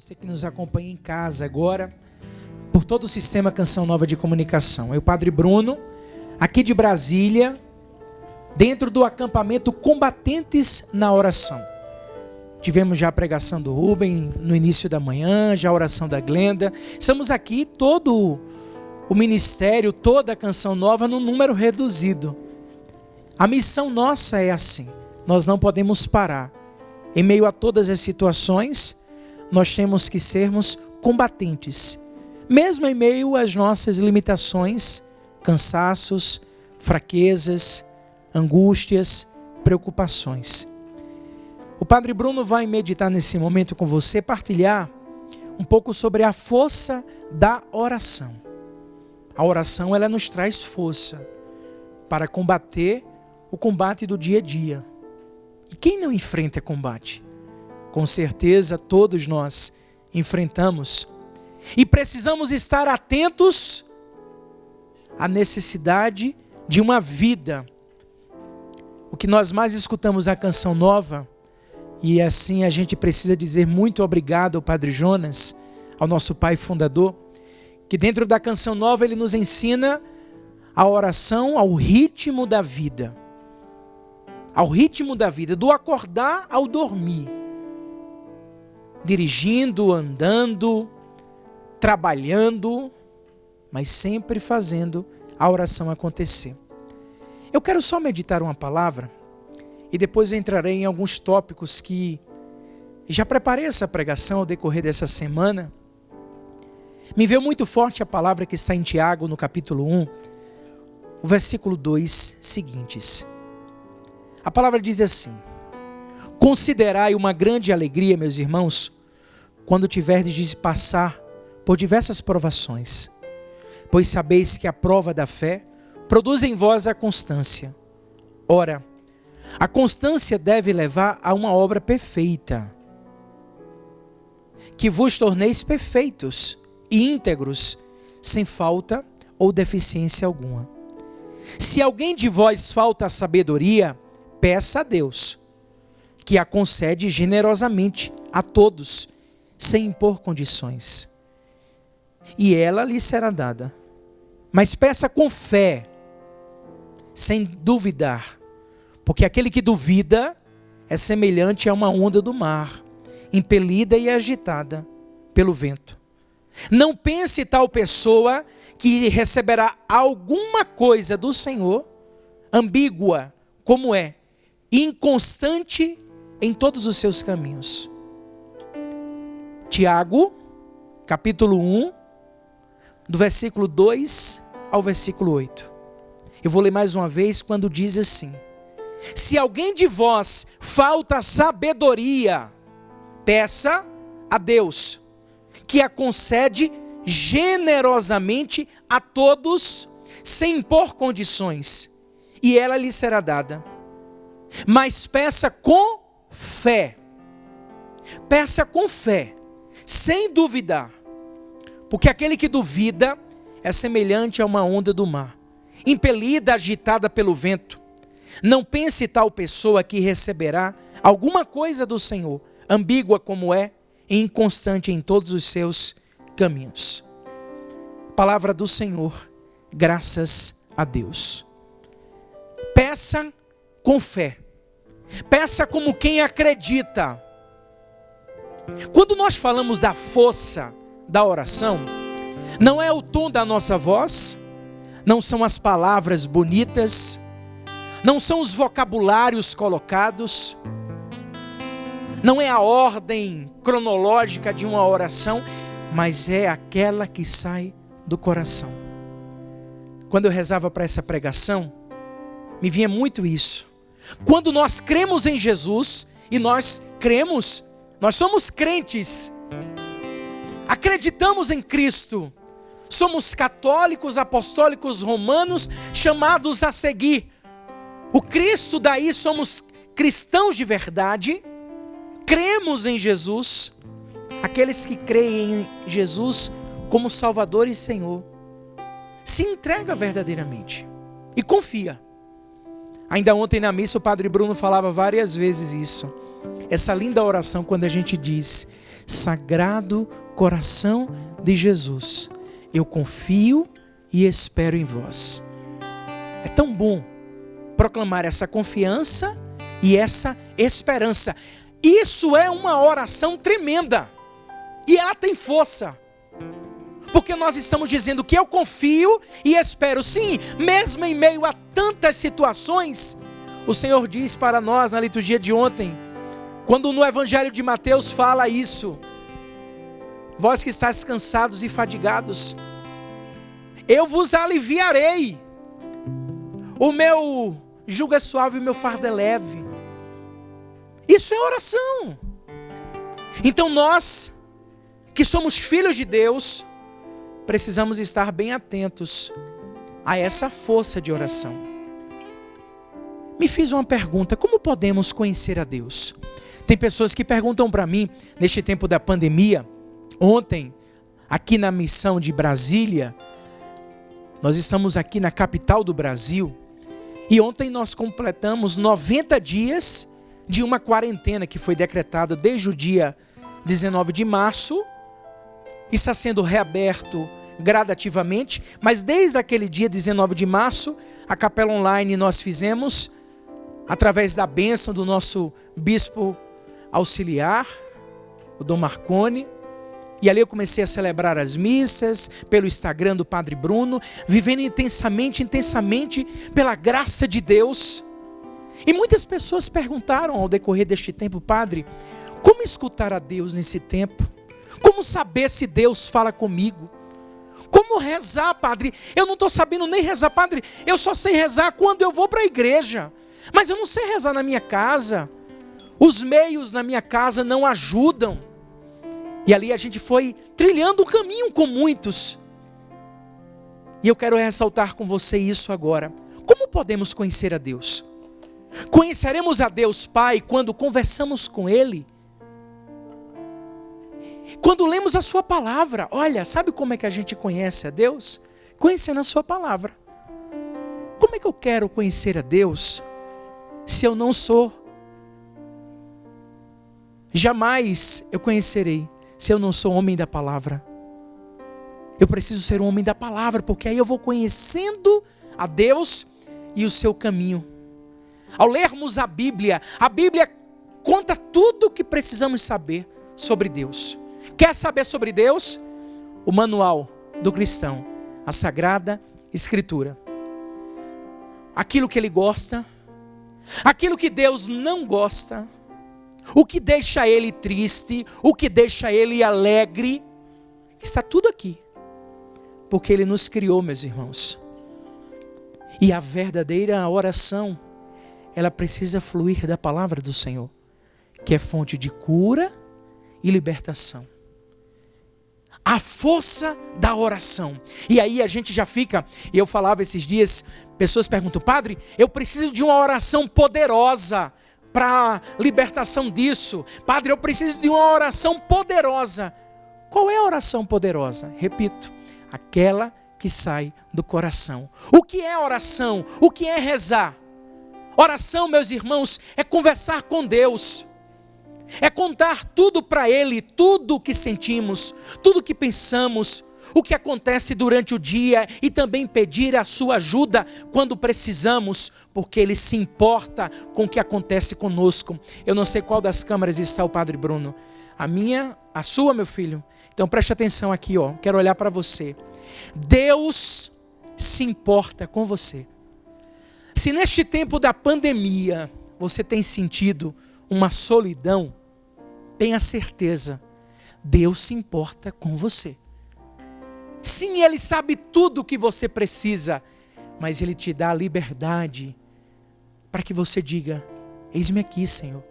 você que nos acompanha em casa agora, por todo o sistema Canção Nova de Comunicação. Eu, Padre Bruno, aqui de Brasília, dentro do acampamento Combatentes na Oração. Tivemos já a pregação do Rubem no início da manhã, já a oração da Glenda. Estamos aqui, todo o ministério, toda a Canção Nova, num número reduzido. A missão nossa é assim, nós não podemos parar. Em meio a todas as situações, nós temos que sermos combatentes. Mesmo em meio às nossas limitações, cansaços, fraquezas, angústias, preocupações. O Padre Bruno vai meditar nesse momento com você, partilhar um pouco sobre a força da oração. A oração, ela nos traz força para combater o combate do dia a dia. E quem não enfrenta combate? Com certeza todos nós enfrentamos. E precisamos estar atentos à necessidade de uma vida. O que nós mais escutamos na Canção Nova, e assim a gente precisa dizer muito obrigado ao Padre Jonas, ao nosso pai fundador, que dentro da Canção Nova ele nos ensina a oração ao ritmo da vida. Ao ritmo da vida, do acordar ao dormir. Dirigindo, andando, trabalhando, mas sempre fazendo a oração acontecer. Eu quero só meditar uma palavra e depois eu entrarei em alguns tópicos que já preparei essa pregação ao decorrer dessa semana. Me veio muito forte a palavra que está em Tiago, no capítulo 1, o versículo 2 seguintes. A palavra diz assim: considerai uma grande alegria, meus irmãos, quando tiverdes de passar por diversas provações, pois sabeis que a prova da fé produz em vós a constância. Ora, a constância deve levar a uma obra perfeita, que vos torneis perfeitos e íntegros, sem falta ou deficiência alguma. Se alguém de vós falta a sabedoria, peça a Deus, que a concede generosamente a todos, sem impor condições, e ela lhe será dada. Mas peça com fé, sem duvidar, porque aquele que duvida é semelhante a uma onda do mar, impelida e agitada pelo vento. Não pense tal pessoa que receberá alguma coisa do Senhor, ambígua como é, inconstante em todos os seus caminhos. Tiago, capítulo 1, do versículo 2 ao versículo 8. Eu vou ler mais uma vez quando diz assim: se alguém de vós falta sabedoria, peça a Deus, que a concede generosamente a todos, sem impor condições, e ela lhe será dada. Mas peça com fé. Peça com fé, sem duvidar, porque aquele que duvida é semelhante a uma onda do mar, impelida, agitada pelo vento. Não pense tal pessoa que receberá alguma coisa do Senhor, ambígua como é, e inconstante em todos os seus caminhos. Palavra do Senhor, graças a Deus. Peça com fé. Peça como quem acredita. Quando nós falamos da força da oração, não é o tom da nossa voz, não são as palavras bonitas, não são os vocabulários colocados, não é a ordem cronológica de uma oração, mas é aquela que sai do coração. Quando eu rezava para essa pregação, me vinha muito isso. Quando nós cremos em Jesus, e nós cremos, nós somos crentes, acreditamos em Cristo, somos católicos, apostólicos, romanos, chamados a seguir o Cristo, daí somos cristãos de verdade, cremos em Jesus. Aqueles que creem em Jesus como Salvador e Senhor, se entrega verdadeiramente e confia. Ainda ontem na missa o Padre Bruno falava várias vezes isso. Essa linda oração quando a gente diz: Sagrado coração de Jesus, eu confio e espero em vós. É tão bom proclamar essa confiança e essa esperança. Isso é uma oração tremenda. E ela tem força. Porque nós estamos dizendo que eu confio e espero. Sim, mesmo em meio a tantas situações, o Senhor diz para nós na liturgia de ontem, quando no Evangelho de Mateus fala isso: vós que estáis cansados e fadigados, eu vos aliviarei. O meu jugo é suave e o meu fardo é leve. Isso é oração. Então nós, que somos filhos de Deus, precisamos estar bem atentos a essa força de oração. Me fiz uma pergunta: como podemos conhecer a Deus? Tem pessoas que perguntam para mim, neste tempo da pandemia. Ontem, aqui na missão de Brasília, nós estamos aqui na capital do Brasil, e ontem nós completamos 90 dias de uma quarentena que foi decretada desde o dia 19 de março, está sendo reaberto gradativamente, mas desde aquele dia 19 de março, a capela online nós fizemos, através da bênção do nosso bispo auxiliar, o Dom Marconi, e ali eu comecei a celebrar as missas, pelo Instagram do Padre Bruno, vivendo intensamente pela graça de Deus. E muitas pessoas perguntaram ao decorrer deste tempo: Padre, como escutar a Deus nesse tempo? Como saber se Deus fala comigo? Como rezar, Padre? Eu não estou sabendo nem rezar, Padre. Eu só sei rezar quando eu vou para a igreja, mas eu não sei rezar na minha casa. Os meios na minha casa não ajudam. E ali a gente foi trilhando o caminho com muitos. E eu quero ressaltar com você isso agora. Como podemos conhecer a Deus? Conheceremos a Deus Pai quando conversamos com Ele, quando lemos a sua palavra. Olha, sabe como é que a gente conhece a Deus? Conhecendo a sua palavra. Como é que eu quero conhecer a Deus se eu não sou? Jamais eu conhecerei se eu não sou homem da palavra. Eu preciso ser um homem da palavra, porque aí eu vou conhecendo a Deus e o seu caminho. Ao lermos a Bíblia conta tudo o que precisamos saber sobre Deus. Quer saber sobre Deus? O manual do cristão, a Sagrada Escritura. Aquilo que Ele gosta, aquilo que Deus não gosta, o que deixa Ele triste, o que deixa Ele alegre, está tudo aqui. Porque Ele nos criou, meus irmãos. E a verdadeira oração, ela precisa fluir da palavra do Senhor, que é fonte de cura e libertação. A força da oração. E aí a gente já fica, e eu falava esses dias, pessoas perguntam: Padre, eu preciso de uma oração poderosa para libertação disso. Padre, eu preciso de uma oração poderosa. Qual é a oração poderosa? Repito, aquela que sai do coração. O que é oração? O que é rezar? Oração, meus irmãos, é conversar com Deus. É contar tudo para Ele, tudo o que sentimos, tudo o que pensamos, o que acontece durante o dia, e também pedir a sua ajuda quando precisamos, porque Ele se importa com o que acontece conosco. Eu não sei qual das câmeras está o Padre Bruno. A minha, a sua, meu filho. Então preste atenção aqui, ó. Quero olhar para você. Deus se importa com você. Se neste tempo da pandemia você tem sentido uma solidão, tenha certeza, Deus se importa com você. Sim, Ele sabe tudo o que você precisa, mas Ele te dá a liberdade para que você diga: eis-me aqui, Senhor.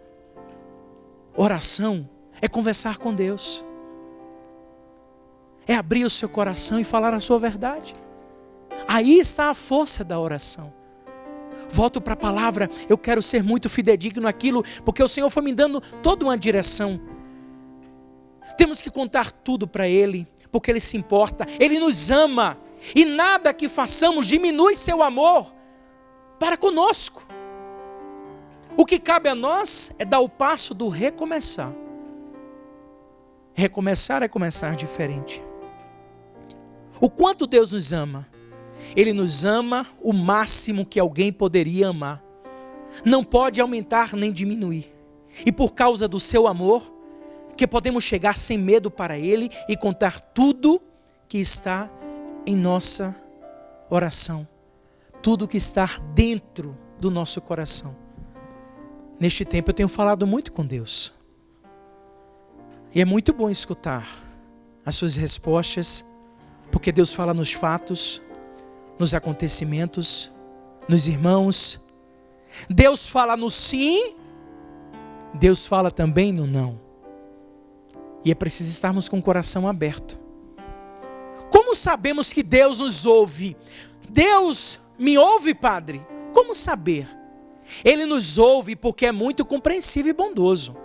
Oração é conversar com Deus, é abrir o seu coração e falar a sua verdade. Aí está a força da oração. Volto para a palavra, eu quero ser muito fidedigno naquilo, porque o Senhor foi me dando toda uma direção. Temos que contar tudo para Ele, porque Ele se importa, Ele nos ama, e nada que façamos diminui seu amor para conosco. O que cabe a nós é dar o passo do recomeçar. recomeçar é começar diferente. O quanto Deus nos ama. Ele nos ama o máximo que alguém poderia amar. Não pode aumentar nem diminuir. E por causa do seu amor, que podemos chegar sem medo para Ele e contar tudo que está em nossa oração. Tudo que está dentro do nosso coração. Neste tempo eu tenho falado muito com Deus. E é muito bom escutar as suas respostas, porque Deus fala nos fatos, nos acontecimentos, nos irmãos. Deus fala no sim, Deus fala também no não. E é preciso estarmos com o coração aberto. Como sabemos que Deus nos ouve? Deus me ouve, Padre? Como saber? Ele nos ouve porque é muito compreensivo e bondoso.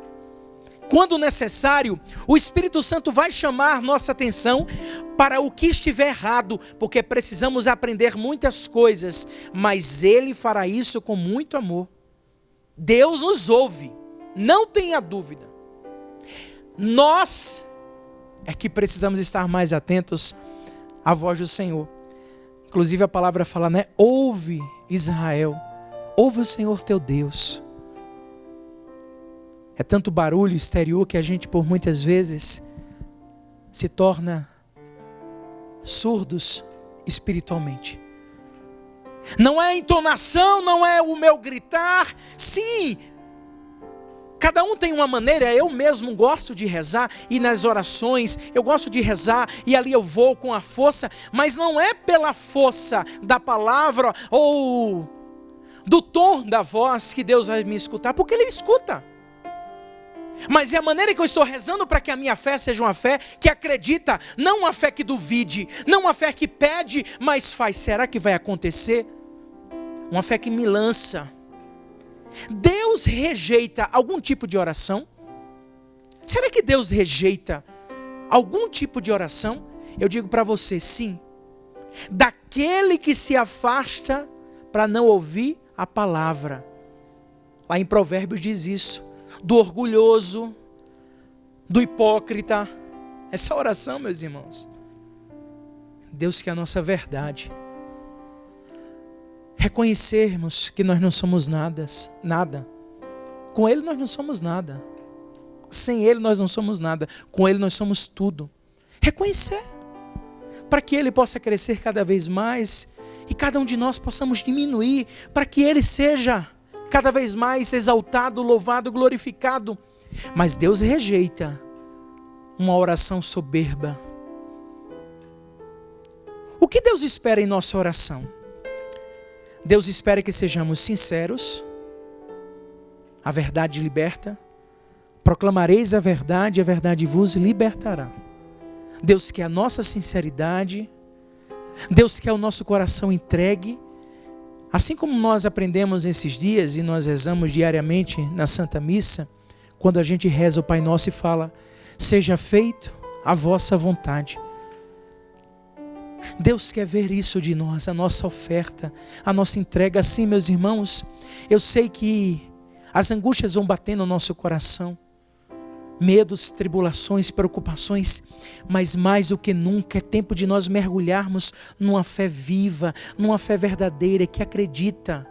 Quando necessário, o Espírito Santo vai chamar nossa atenção para o que estiver errado, porque precisamos aprender muitas coisas, mas Ele fará isso com muito amor. Deus nos ouve, não tenha dúvida. Nós é que precisamos estar mais atentos à voz do Senhor. Inclusive a palavra fala, né? Ouve, Israel, ouve o Senhor teu Deus. É tanto barulho exterior que a gente por muitas vezes se torna surdos espiritualmente. Não é a entonação, não é o meu gritar. Sim, cada um tem uma maneira. Eu mesmo gosto de rezar e nas orações eu gosto de rezar e ali eu vou com a força, mas não é pela força da palavra ou do tom da voz que Deus vai me escutar, porque Ele escuta. Mas é a maneira que eu estou rezando para que a minha fé seja uma fé que acredita, não uma fé que duvide, não uma fé que pede, mas faz. Será que vai acontecer? Uma fé que me lança. Deus rejeita algum tipo de oração? Será que Deus rejeita algum tipo de oração? Eu digo para você, sim. Daquele que se afasta para não ouvir a palavra. Lá em Provérbios diz isso. Do orgulhoso, do hipócrita. Essa oração, meus irmãos, Deus quer a nossa verdade. Reconhecermos que nós não somos nada. Com Ele nós não somos nada. Sem Ele nós não somos nada. Com Ele nós somos tudo. Reconhecer. Para que Ele possa crescer cada vez mais e cada um de nós possamos diminuir. Para que Ele seja cada vez mais exaltado, louvado, glorificado. Mas Deus rejeita uma oração soberba. O que Deus espera em nossa oração? Deus espera que sejamos sinceros. A verdade liberta. Proclamareis a verdade vos libertará. Deus quer a nossa sinceridade. Deus quer o nosso coração entregue. Assim como nós aprendemos nesses dias e nós rezamos diariamente na Santa Missa, quando a gente reza o Pai Nosso e fala, seja feito a vossa vontade. Deus quer ver isso de nós, a nossa oferta, a nossa entrega. Assim, meus irmãos, eu sei que as angústias vão bater no nosso coração. Medos, tribulações, preocupações, mas mais do que nunca é tempo de nós mergulharmos numa fé viva, numa fé verdadeira que acredita,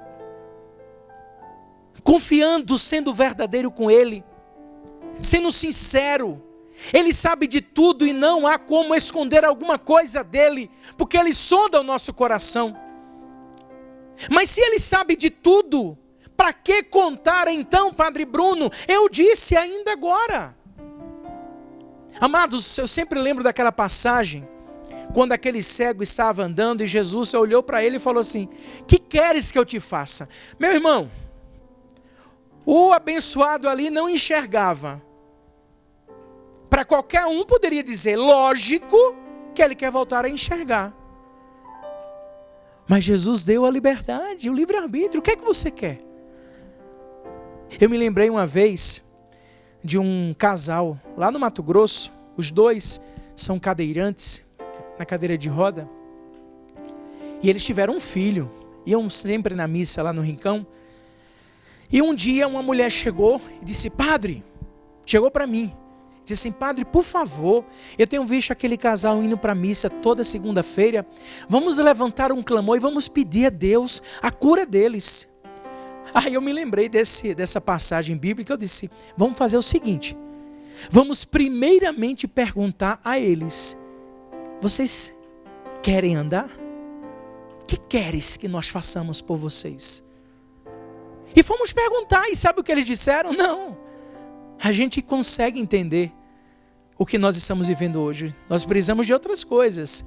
confiando, sendo verdadeiro com Ele, sendo sincero. Ele sabe de tudo e não há como esconder alguma coisa dele, porque Ele sonda o nosso coração. Mas se Ele sabe de tudo, para que contar então, Padre Bruno? Eu disse ainda agora. Amados, eu sempre lembro daquela passagem, quando aquele cego estava andando e Jesus olhou para ele e falou assim, que queres que eu te faça? Meu irmão, o abençoado ali não enxergava. Para qualquer um poderia dizer, lógico, que ele quer voltar a enxergar. Mas Jesus deu a liberdade, o livre-arbítrio. O que é que você quer? Eu me lembrei uma vez de um casal lá no Mato Grosso. Os dois são cadeirantes, na cadeira de roda. E eles tiveram um filho. Iam sempre na missa lá no Rincão. E um dia uma mulher chegou e disse, padre, chegou para mim, Diz assim: padre, por favor, eu tenho visto aquele casal indo para a missa toda segunda-feira. Vamos levantar um clamor e vamos pedir a Deus a cura deles. Aí eu me lembrei dessa passagem bíblica. Eu disse: vamos fazer o seguinte. Vamos primeiramente perguntar a eles: vocês querem andar? O que queres que nós façamos por vocês? E fomos perguntar, e sabe o que eles disseram? Não, a gente consegue entender o que nós estamos vivendo hoje. Nós precisamos de outras coisas,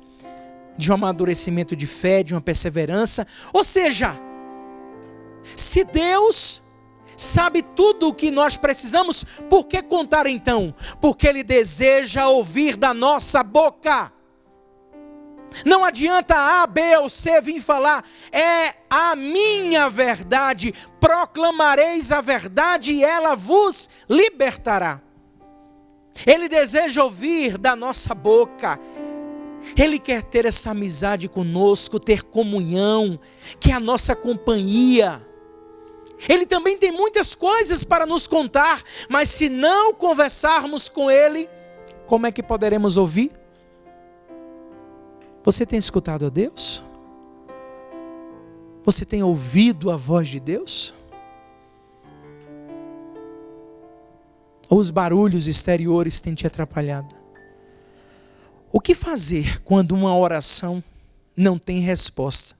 de um amadurecimento de fé, de uma perseverança. Ou seja, se Deus sabe tudo o que nós precisamos, por que contar então? Porque Ele deseja ouvir da nossa boca. Não adianta A, B ou C vir falar: é a minha verdade, proclamareis a verdade e ela vos libertará. Ele deseja ouvir da nossa boca. Ele quer ter essa amizade conosco, ter comunhão, que é a nossa companhia. Ele também tem muitas coisas para nos contar, mas se não conversarmos com Ele, como é que poderemos ouvir? Você tem escutado a Deus? Você tem ouvido a voz de Deus? Ou os barulhos exteriores têm te atrapalhado? O que fazer quando uma oração não tem resposta?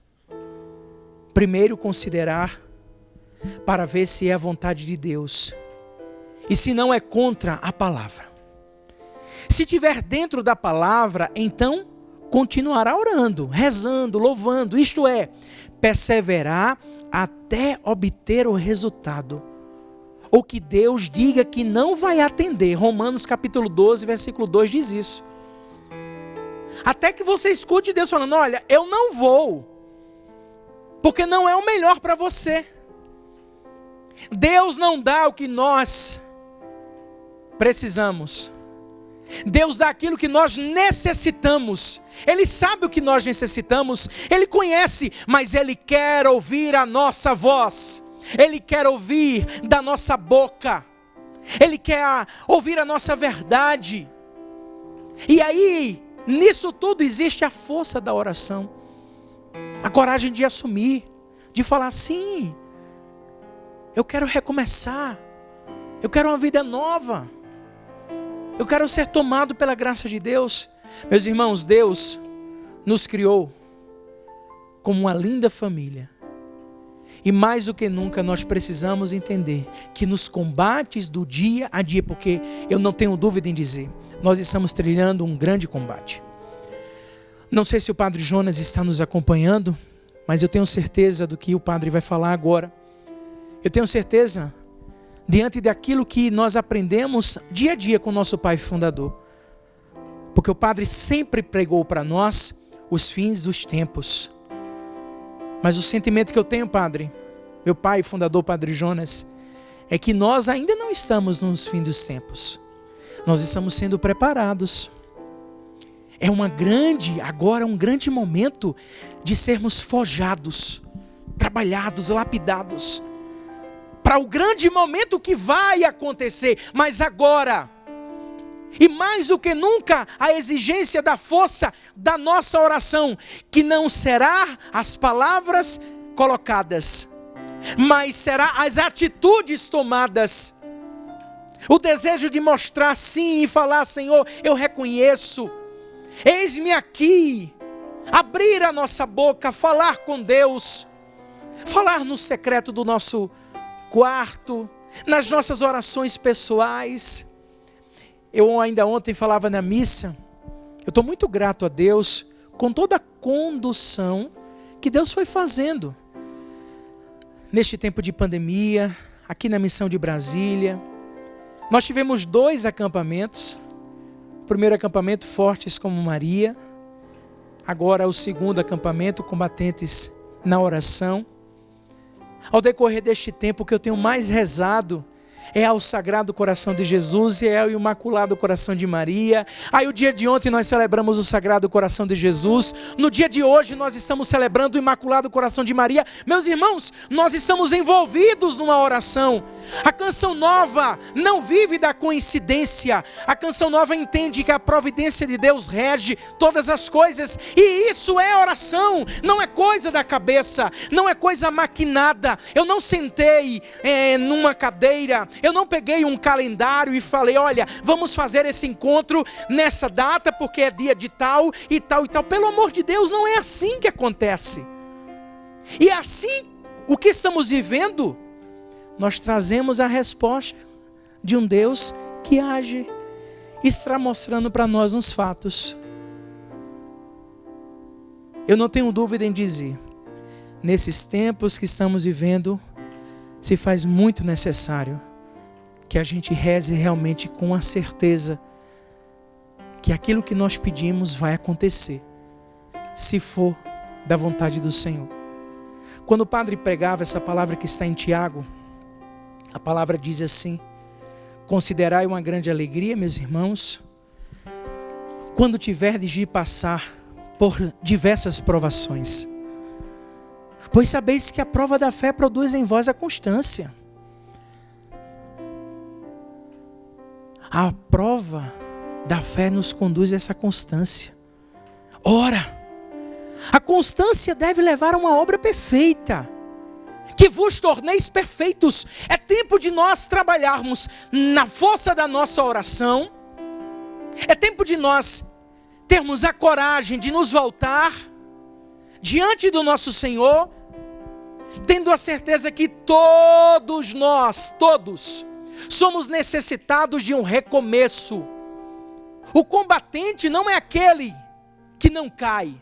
Primeiro, considerar para ver se é a vontade de Deus e se não é contra a palavra. Se estiver dentro da palavra, então continuará orando, rezando, louvando, isto é, perseverar até obter o resultado. Ou que Deus diga que não vai atender. Romanos capítulo 12, versículo 2 diz isso. Até que você escute Deus falando: olha, eu não vou, porque não é o melhor para você. Deus não dá o que nós precisamos. Deus dá aquilo que nós necessitamos. Ele sabe o que nós necessitamos, Ele conhece, mas Ele quer ouvir a nossa voz. Ele quer ouvir da nossa boca. Ele quer ouvir a nossa verdade. E aí, nisso tudo existe a força da oração. A coragem de assumir, de falar: sim, eu quero recomeçar. Eu quero uma vida nova. Eu quero ser tomado pela graça de Deus. Meus irmãos, Deus nos criou como uma linda família. E mais do que nunca nós precisamos entender que nos combates do dia a dia, porque eu não tenho dúvida em dizer, nós estamos trilhando um grande combate. Não sei se o Padre Jonas está nos acompanhando, mas eu tenho certeza do que o Padre vai falar agora. Eu tenho certeza, diante daquilo que nós aprendemos dia a dia com o nosso Pai Fundador. Porque o Padre sempre pregou para nós os fins dos tempos. Mas o sentimento que eu tenho, Padre, meu Pai Fundador, Padre Jonas, é que nós ainda não estamos nos fins dos tempos. Nós estamos sendo preparados. Agora um grande momento de sermos forjados, trabalhados, lapidados, para o grande momento que vai acontecer. Mas agora, e mais do que nunca, a exigência da força da nossa oração, que não será as palavras colocadas, mas será as atitudes tomadas. O desejo de mostrar sim e falar: Senhor, eu reconheço, eis-me aqui. Abrir a nossa boca, falar com Deus, falar no secreto do nosso quarto, nas nossas orações pessoais. Eu ainda ontem falava na missa, eu estou muito grato a Deus com toda a condução que Deus foi fazendo neste tempo de pandemia, aqui na missão de Brasília. Nós tivemos 2 acampamentos. O primeiro acampamento, Fortes como Maria. Agora o segundo acampamento, Combatentes na Oração. Ao decorrer deste tempo, o que eu tenho mais rezado é ao Sagrado Coração de Jesus e é ao Imaculado Coração de Maria. Aí o dia de ontem nós celebramos o Sagrado Coração de Jesus. No dia de hoje nós estamos celebrando o Imaculado Coração de Maria. Meus irmãos, nós estamos envolvidos numa oração. A Canção Nova não vive da coincidência. A Canção Nova entende que a providência de Deus rege todas as coisas. E isso é oração, não é coisa da cabeça, não é coisa maquinada. Eu não sentei numa cadeira, eu não peguei um calendário e falei, olha, vamos fazer esse encontro nessa data porque é dia de tal e tal e tal. Pelo amor de Deus, não é assim que acontece. E assim, o que estamos vivendo, nós trazemos a resposta de um Deus que age e está mostrando para nós uns fatos. Eu não tenho dúvida em dizer, nesses tempos que estamos vivendo, se faz muito necessário que a gente reze realmente com a certeza que aquilo que nós pedimos vai acontecer, se for da vontade do Senhor. Quando o padre pregava essa palavra que está em Tiago, a palavra diz assim: considerai uma grande alegria, meus irmãos, quando tiverdes de passar por diversas provações, pois sabeis que a prova da fé produz em vós a constância. A prova da fé nos conduz a essa constância. Ora, a constância deve levar a uma obra perfeita, que vos torneis perfeitos. É tempo de nós trabalharmos na força da nossa oração. É tempo de nós termos a coragem de nos voltar diante do nosso Senhor, tendo a certeza que todos nós, todos, somos necessitados de um recomeço. O combatente não é aquele que não cai.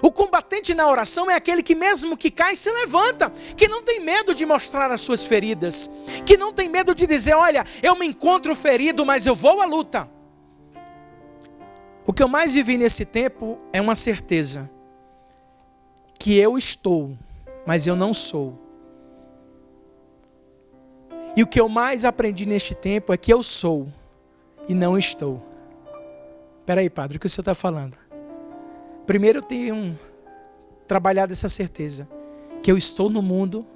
O combatente na oração é aquele que mesmo que cai se levanta, que não tem medo de mostrar as suas feridas, que não tem medo de dizer, olha, eu me encontro ferido, mas eu vou à luta. O que eu mais vivi nesse tempo é uma certeza, que eu estou, mas eu não sou. E o que eu mais aprendi neste tempo é que eu sou e não estou. Espera aí, padre, o que o senhor está falando? Primeiro eu tenho trabalhado essa certeza, que eu estou no mundo,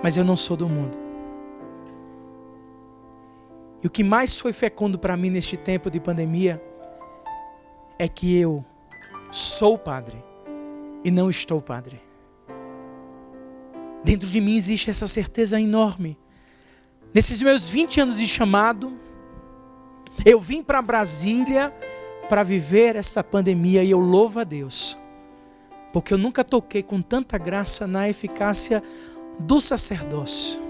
mas eu não sou do mundo. E o que mais foi fecundo para mim neste tempo de pandemia, é que eu sou padre e não estou padre. Dentro de mim existe essa certeza enorme. Nesses meus 20 anos de chamado, eu vim para Brasília para viver esta pandemia e eu louvo a Deus, porque eu nunca toquei com tanta graça na eficácia do sacerdócio.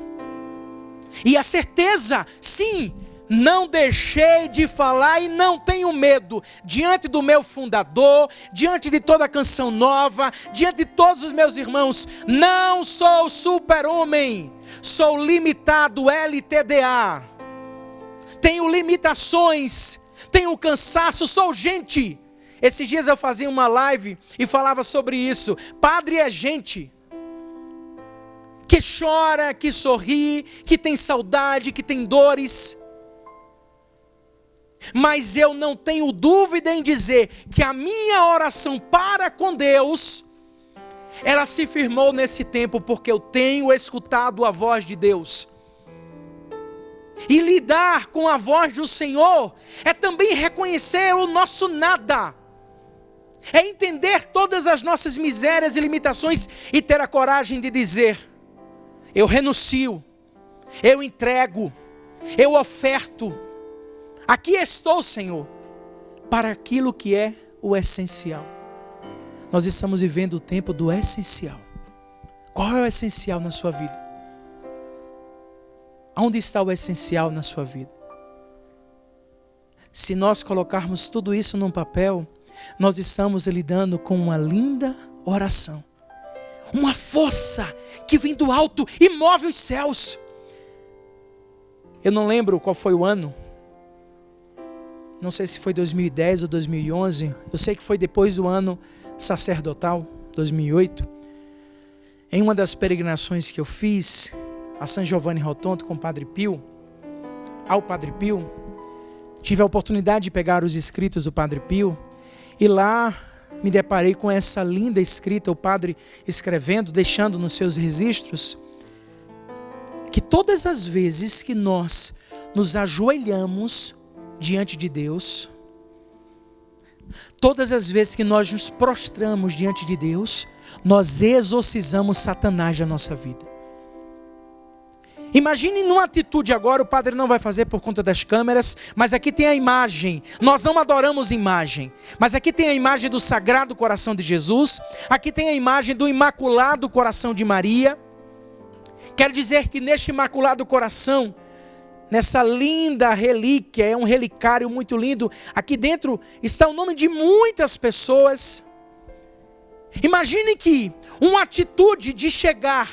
E a certeza, sim, não deixei de falar e não tenho medo, diante do meu fundador, diante de toda a Canção Nova, diante de todos os meus irmãos, não sou super-homem, sou limitado LTDA, tenho limitações, tenho cansaço, sou gente. Esses dias eu fazia uma live e falava sobre isso. Padre é gente que chora, que sorri, que tem saudade, que tem dores. Mas eu não tenho dúvida em dizer que a minha oração para com Deus, ela se firmou nesse tempo, porque eu tenho escutado a voz de Deus. E lidar com a voz do Senhor é também reconhecer o nosso nada. É entender todas as nossas misérias e limitações e ter a coragem de dizer, eu renuncio, eu entrego, eu oferto. Aqui estou, Senhor, para aquilo que é o essencial. Nós estamos vivendo o tempo do essencial. Qual é o essencial na sua vida? Onde está o essencial na sua vida? Se nós colocarmos tudo isso num papel, nós estamos lidando com uma linda oração. Uma força que vem do alto e move os céus. Eu não lembro qual foi o ano. Não sei se foi 2010 ou 2011. Eu sei que foi depois do ano sacerdotal, 2008. Em uma das peregrinações que eu fiz, a San Giovanni Rotondo com o Padre Pio, tive a oportunidade de pegar os escritos do Padre Pio, e lá me deparei com essa linda escrita, o padre escrevendo, deixando nos seus registros, que todas as vezes que nós nos ajoelhamos diante de Deus, todas as vezes que nós nos prostramos diante de Deus, nós exorcizamos Satanás da nossa vida. Imagine numa atitude agora, o padre não vai fazer por conta das câmeras, mas aqui tem a imagem. Nós não adoramos imagem, mas aqui tem a imagem do Sagrado Coração de Jesus, aqui tem a imagem do Imaculado Coração de Maria. Quero dizer que neste Imaculado Coração, nessa linda relíquia, é um relicário muito lindo, aqui dentro está o nome de muitas pessoas. Imagine que uma atitude de chegar,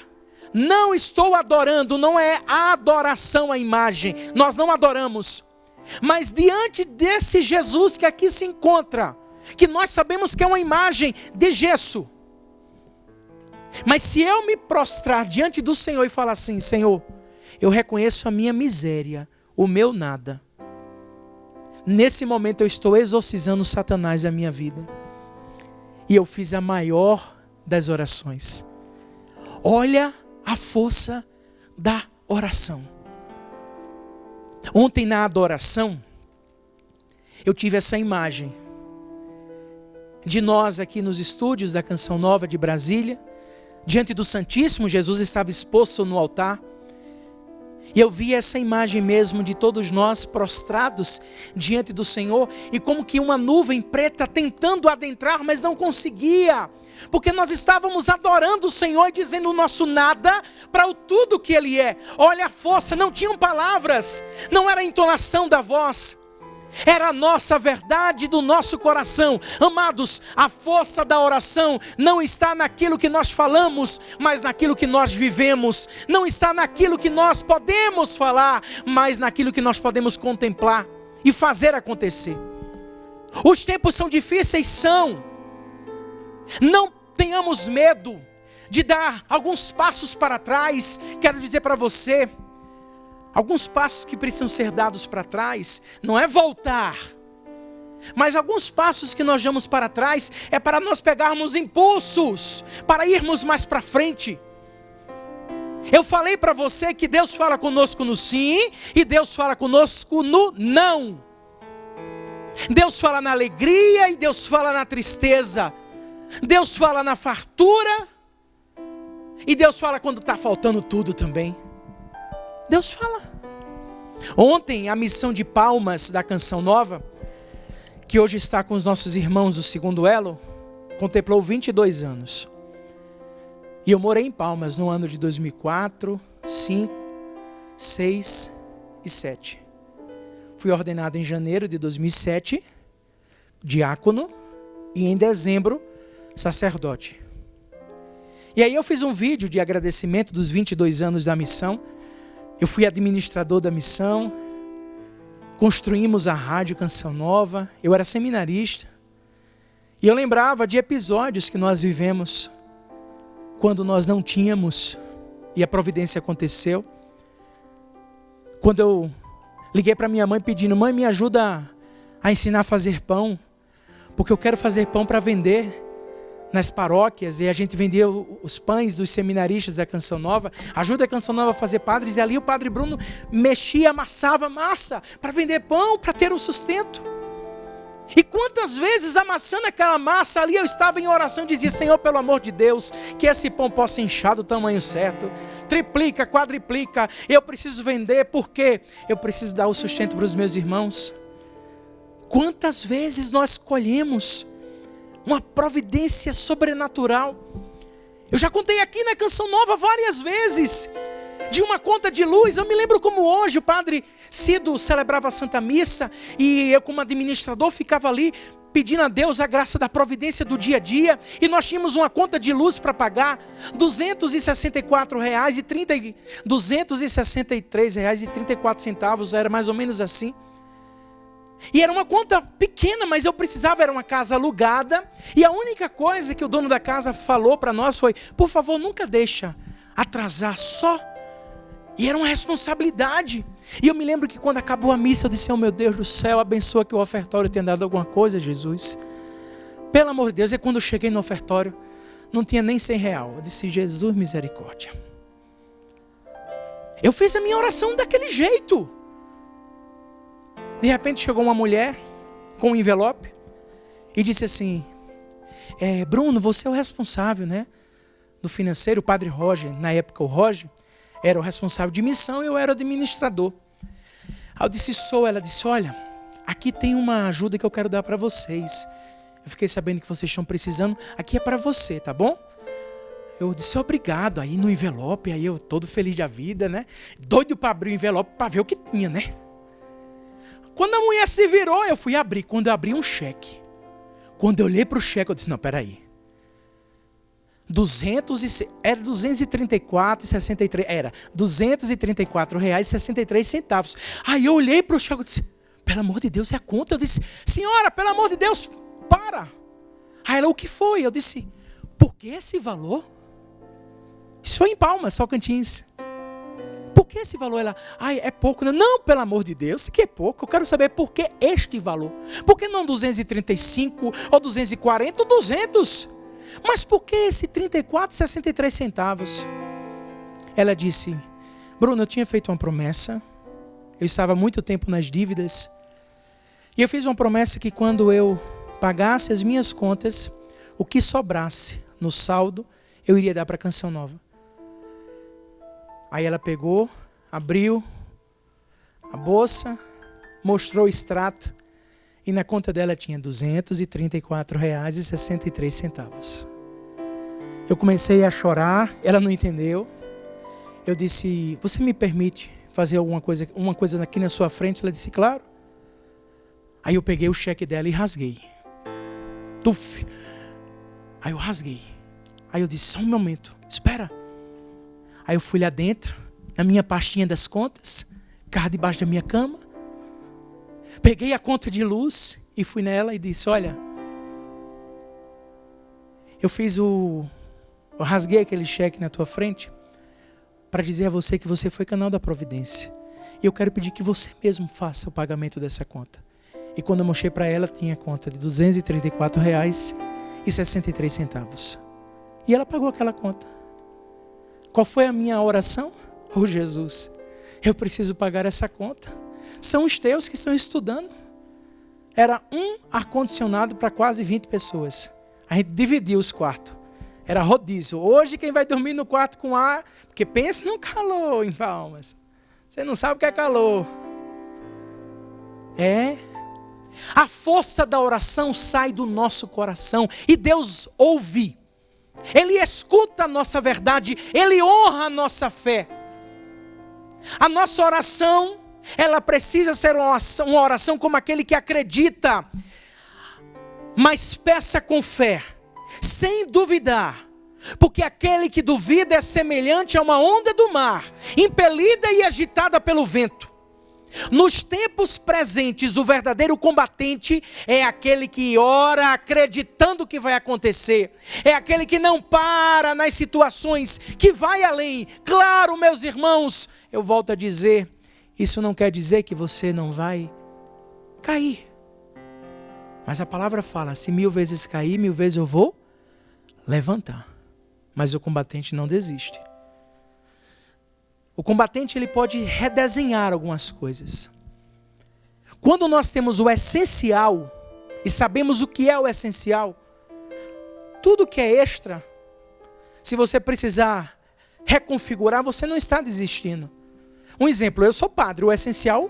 não estou adorando, não é adoração à imagem, nós não adoramos, mas diante desse Jesus que aqui se encontra, que nós sabemos que é uma imagem de gesso, mas se eu me prostrar diante do Senhor e falar assim: Senhor, eu reconheço a minha miséria, o meu nada, nesse momento eu estou exorcizando Satanás da minha vida, e eu fiz a maior das orações. Olha a força da oração. Ontem na adoração, eu tive essa imagem de nós aqui nos estúdios da Canção Nova de Brasília, diante do Santíssimo. Jesus estava exposto no altar, e eu vi essa imagem mesmo de todos nós prostrados diante do Senhor, e como que uma nuvem preta tentando adentrar, mas não conseguia, porque nós estávamos adorando o Senhor e dizendo o nosso nada para o tudo que Ele é. Olha a força, não tinham palavras, não era a entonação da voz, era a nossa verdade do nosso coração. Amados, a força da oração não está naquilo que nós falamos, mas naquilo que nós vivemos. Não está naquilo que nós podemos falar, mas naquilo que nós podemos contemplar e fazer acontecer. Os tempos são difíceis, são. Não tenhamos medo de dar alguns passos para trás. Quero dizer para você, alguns passos que precisam ser dados para trás, não é voltar, mas alguns passos que nós damos para trás, é para nós pegarmos impulsos, para irmos mais para frente. Eu falei para você que Deus fala conosco no sim, e Deus fala conosco no não. Deus fala na alegria e Deus fala na tristeza. Deus fala na fartura, e Deus fala quando está faltando tudo também. Deus fala. Ontem a missão de Palmas da Canção Nova, que hoje está com os nossos irmãos do segundo elo, contemplou 22 anos. E eu morei em Palmas no ano de 2004, 5, 6 e 7. Fui ordenado em janeiro de 2007, diácono, e em dezembro, sacerdote. E aí eu fiz um vídeo de agradecimento dos 22 anos da missão. Eu fui administrador da missão, construímos a Rádio Canção Nova, eu era seminarista, e eu lembrava de episódios que nós vivemos, quando nós não tínhamos, e a providência aconteceu. Quando eu liguei para minha mãe pedindo: mãe, me ajuda a ensinar a fazer pão, porque eu quero fazer pão para vender nas paróquias, e a gente vendia os pães dos seminaristas da Canção Nova. Ajuda a Canção Nova a fazer padres, e ali o padre Bruno mexia, amassava massa para vender pão, para ter um sustento. E quantas vezes amassando aquela massa ali, eu estava em oração e dizia: Senhor, pelo amor de Deus, que esse pão possa inchar do tamanho certo, triplica, quadriplica, eu preciso vender, porque eu preciso dar o sustento para os meus irmãos. Quantas vezes nós colhemos uma providência sobrenatural. Eu já contei aqui na Canção Nova várias vezes de uma conta de luz. Eu me lembro como hoje o padre Cido celebrava a Santa Missa, e eu como administrador ficava ali pedindo a Deus a graça da providência do dia a dia, e nós tínhamos uma conta de luz para pagar, R$ 263,34, era mais ou menos assim. E era uma conta pequena, mas eu precisava, era uma casa alugada, e a única coisa que o dono da casa falou para nós foi: por favor, nunca deixa atrasar, só E era uma responsabilidade. E eu me lembro que quando acabou a missa, eu disse: oh meu Deus do céu, abençoa que o ofertório tenha dado alguma coisa, Jesus. Pelo amor de Deus. E quando eu cheguei no ofertório, não tinha nem R$100. Eu disse: Jesus, misericórdia. Eu fiz a minha oração daquele jeito. De repente chegou uma mulher com um envelope e disse assim: Bruno, você é o responsável, né, do financeiro. O padre Roger, na época o Roger, era o responsável de missão e eu era o administrador. Aí eu disse: sou. Ela disse: olha, aqui tem uma ajuda que eu quero dar para vocês. Eu fiquei sabendo que vocês estão precisando. Aqui é para você, tá bom? Eu disse: obrigado. Aí no envelope, aí eu todo feliz da vida, né? Doido para abrir o envelope para ver o que tinha, né? Quando a mulher se virou, eu fui abrir. Quando eu abri um cheque. Quando eu olhei para o cheque, eu disse: não, peraí. Era 234,63. Era R$234,63. Aí eu olhei para o cheque e disse: pelo amor de Deus, é a conta. Eu disse: senhora, pelo amor de Deus, para. Aí ela: o que foi? Eu disse: por que esse valor? Isso foi em Palmas, Tocantins. Por que esse valor? Ela: é pouco. Não, pelo amor de Deus, isso aqui é pouco. Eu quero saber por que este valor. Por que não 235 ou 240 ou 200? Mas por que esse 34,63? Ela disse: Bruno, eu tinha feito uma promessa. Eu estava há muito tempo nas dívidas. E eu fiz uma promessa que quando eu pagasse as minhas contas, o que sobrasse no saldo, eu iria dar para a Canção Nova. Aí ela pegou, abriu a bolsa, mostrou o extrato. E na conta dela tinha R$234,63. Eu comecei a chorar, ela não entendeu. Eu disse: você me permite fazer uma coisa aqui na sua frente? Ela disse: claro. Aí eu peguei o cheque dela e rasguei. Tuf. Aí eu rasguei. Aí eu disse: só um momento, espera. Aí eu fui lá dentro, na minha pastinha das contas, carro debaixo da minha cama. Peguei a conta de luz e fui nela e disse: olha, eu rasguei aquele cheque na tua frente para dizer a você que você foi canal da providência. E eu quero pedir que você mesmo faça o pagamento dessa conta. E quando eu mostrei para ela, tinha a conta de R$234,63. E ela pagou aquela conta. Qual foi a minha oração? Oh Jesus, eu preciso pagar essa conta. São os teus que estão estudando. Era um ar-condicionado para quase 20 pessoas. A gente dividia os quartos. Era rodízio. Hoje quem vai dormir no quarto com ar, porque pensa no calor em Palmas. Você não sabe o que é calor. A força da oração sai do nosso coração. E Deus ouve. Ele escuta a nossa verdade. Ele honra a nossa fé. A nossa oração, ela precisa ser uma oração como aquele que acredita. Mas peça com fé, sem duvidar. Porque aquele que duvida é semelhante a uma onda do mar, impelida e agitada pelo vento. Nos tempos presentes, o verdadeiro combatente é aquele que ora acreditando que vai acontecer. É aquele que não para nas situações, que vai além. Claro, meus irmãos, eu volto a dizer, isso não quer dizer que você não vai cair. Mas a palavra fala: se 1000 vezes cair, 1000 vezes eu vou levantar. Mas o combatente não desiste. O combatente, ele pode redesenhar algumas coisas. Quando nós temos o essencial e sabemos o que é o essencial, tudo que é extra, se você precisar reconfigurar, você não está desistindo. Um exemplo: eu sou padre, o essencial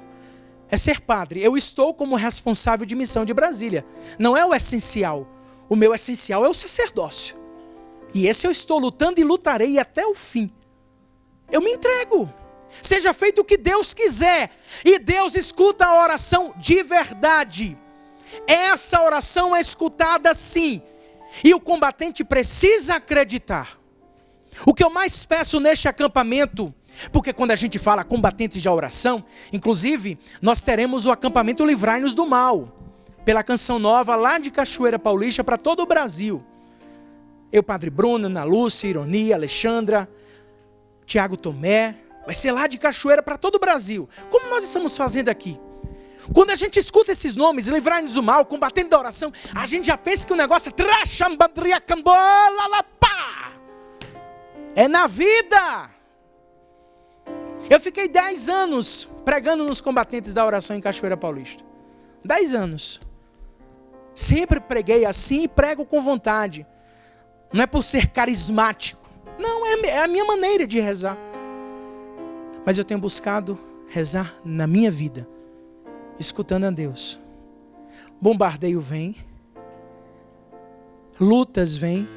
é ser padre. Eu estou como responsável de missão de Brasília. Não é o essencial. O meu essencial é o sacerdócio. E esse eu estou lutando e lutarei até o fim. Eu me entrego. Seja feito o que Deus quiser. E Deus escuta a oração de verdade. Essa oração é escutada sim. E o combatente precisa acreditar. O que eu mais peço neste acampamento, porque quando a gente fala combatentes de oração, inclusive nós teremos o acampamento Livrai-nos do Mal, pela Canção Nova lá de Cachoeira Paulista para todo o Brasil. Eu, Padre Bruno, Ana Lúcia, Ironia, Alexandra, Tiago Tomé, Vai ser lá de Cachoeira para todo o Brasil. Como nós estamos fazendo aqui. Quando a gente escuta esses nomes, livrar-nos do mal, combatendo da oração, a gente já pensa que o negócio é na vida. Eu fiquei 10 anos pregando nos combatentes da oração em Cachoeira Paulista. 10 anos. Sempre preguei assim e prego com vontade. Não é por ser carismático. Não, é a minha maneira de rezar. Mas eu tenho buscado rezar na minha vida, escutando a Deus. Bombardeio vem, lutas vêm,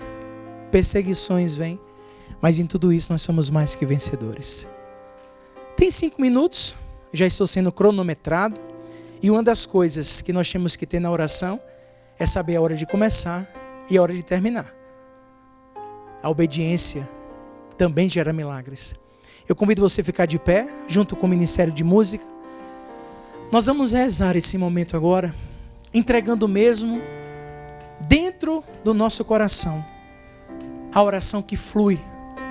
perseguições vêm, mas em tudo isso nós somos mais que vencedores. Tem 5 minutos, já estou sendo cronometrado, e uma das coisas que nós temos que ter na oração é saber a hora de começar e a hora de terminar. A obediência também gera milagres. Eu convido você a ficar de pé, junto com o Ministério de Música. Nós vamos rezar esse momento agora, entregando mesmo, dentro do nosso coração, a oração que flui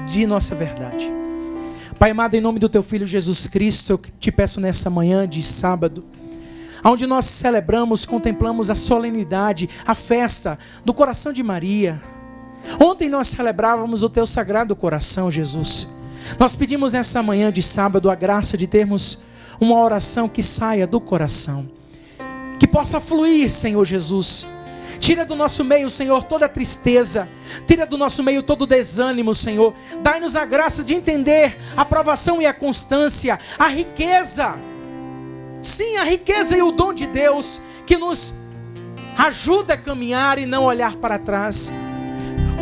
de nossa verdade. Pai amado, em nome do Teu Filho Jesus Cristo, eu te peço nessa manhã de sábado, onde nós celebramos, contemplamos a solenidade, a festa do coração de Maria. Ontem nós celebrávamos o Teu Sagrado Coração, Jesus. Nós pedimos nessa manhã de sábado a graça de termos uma oração que saia do coração, que possa fluir, Senhor Jesus. Tira do nosso meio, Senhor, toda a tristeza. Tira do nosso meio todo o desânimo, Senhor. Dai-nos a graça de entender a provação e a constância, a riqueza. Sim, a riqueza e o dom de Deus que nos ajuda a caminhar e não olhar para trás.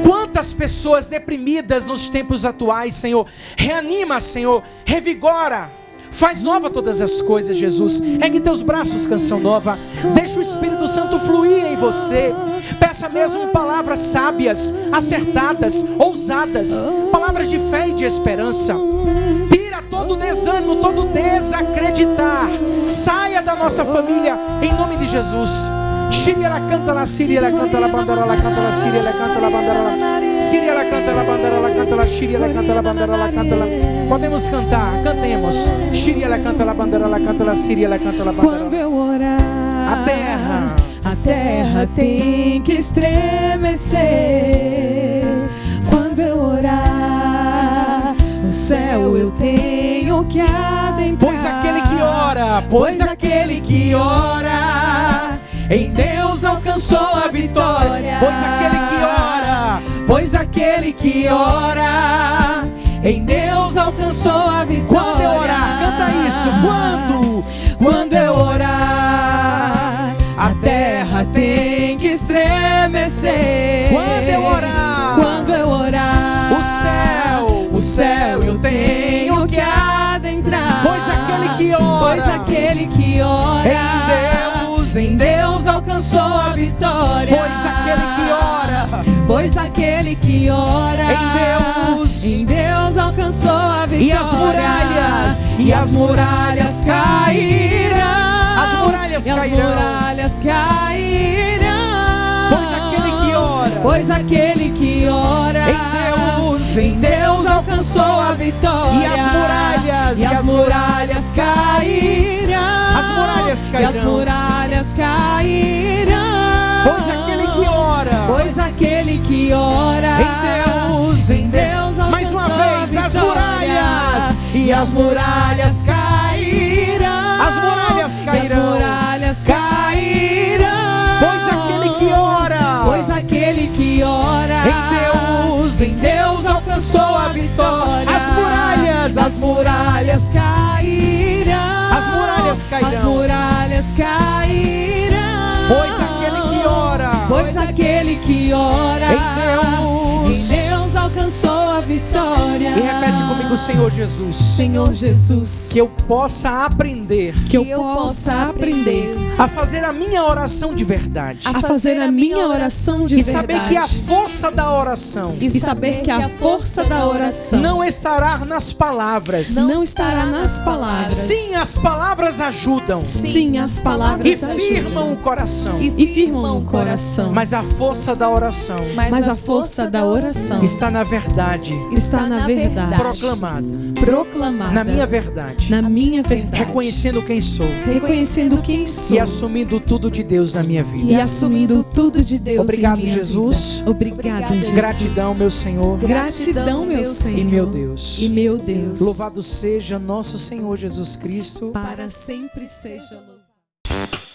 Quantas pessoas deprimidas nos tempos atuais, Senhor. Reanima, Senhor. Revigora. Faz nova todas as coisas, Jesus. Ergue teus braços, canção nova. Deixa o Espírito Santo fluir em você. Peça mesmo palavras sábias, acertadas, ousadas. Palavras de fé e de esperança. Tira todo desânimo, todo desacreditar. Saia da nossa família, em nome de Jesus. Síria ela canta la Síria, ela canta la bandera, ela canta la Síria, ela canta la bandera, Síria ela canta la bandera, ela canta la Síria, ela canta la bandera, ela canta la. Podemos cantar, cantemos. Síria ela canta la bandera, ela canta la Síria, ela canta la bandera. Quando eu orar, a terra tem que estremecer. Quando eu orar, o céu eu tenho que adentrar. Pois aquele que ora, em Deus alcançou a vitória. Pois aquele que ora, em Deus alcançou a vitória. Quando eu orar, canta isso. Quando eu orar, a terra tem que estremecer. Quando eu orar, o céu eu tenho que adentrar. Pois aquele que ora, em Deus alcançou a vitória. Pois aquele que ora, em Deus alcançou a vitória. E as muralhas cairão. Pois aquele que ora, em Deus alcançou a vitória. E as muralhas cairão. Pois aquele que ora, em Deus alcançou mais uma vez, a vitória. E as muralhas cairão. Pois aquele que ora, em Deus alcançou a vitória. As muralhas cairão. Pois aquele que ora, em Deus alcançou a vitória. E repete comigo, Senhor Jesus. Senhor Jesus, que eu possa aprender a fazer a minha oração de verdade. E saber que a força da oração não estará nas palavras. Sim, as palavras ajudam. E firmam o coração. Mas a força da oração coração está na verdade proclamada na minha verdade, reconhecendo quem sou e assumindo tudo de Deus na minha vida. Obrigado, Jesus. Obrigado, Jesus. Gratidão, meu Senhor. Gratidão, meu Senhor. E meu Deus. Louvado seja nosso Senhor Jesus Cristo. Para sempre seja louvado.